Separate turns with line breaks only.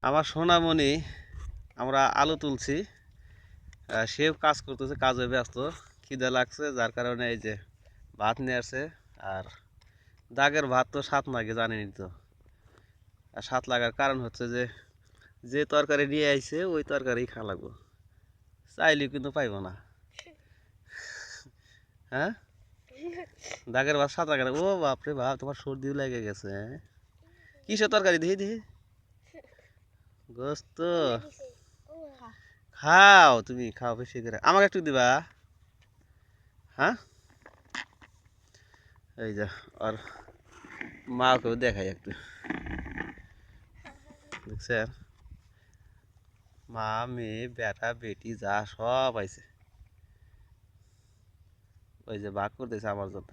আমার সোনামণি আমরা আলু তুলছি, সেও কাজ করতেছে, কাজে ব্যস্ত। খিদে লাগছে যার কারণে এই যে ভাত নিয়ে আসছে। আর দাগের ভাত তো স্বাদ লাগে জানেনই তো। আর স্বাদ লাগার কারণ হচ্ছে যে যে তরকারি নিয়ে আইছে ওই তরকারি খাওয়া লাগবো, চাইলেও কিন্তু পাইব না। হ্যাঁ, দাগের ভাত স্বাদ লাগে না। ও বাপরে বাপ, তোমার সর্দিও লেগে গেছে, হ্যাঁ? কিসের তরকারি দেখি দেখি? গোস্ত? খাও, তুমি খাও বেশি করে, আমাকে একটু দিবা। হ্যাঁ, এই যে আর মাকেও দেখাই একটু, দেখছেন? মা, মেয়ে, বেটা বেটি যা সব আইছে, ওই যে ভাগ করতেছে আমার জন্য।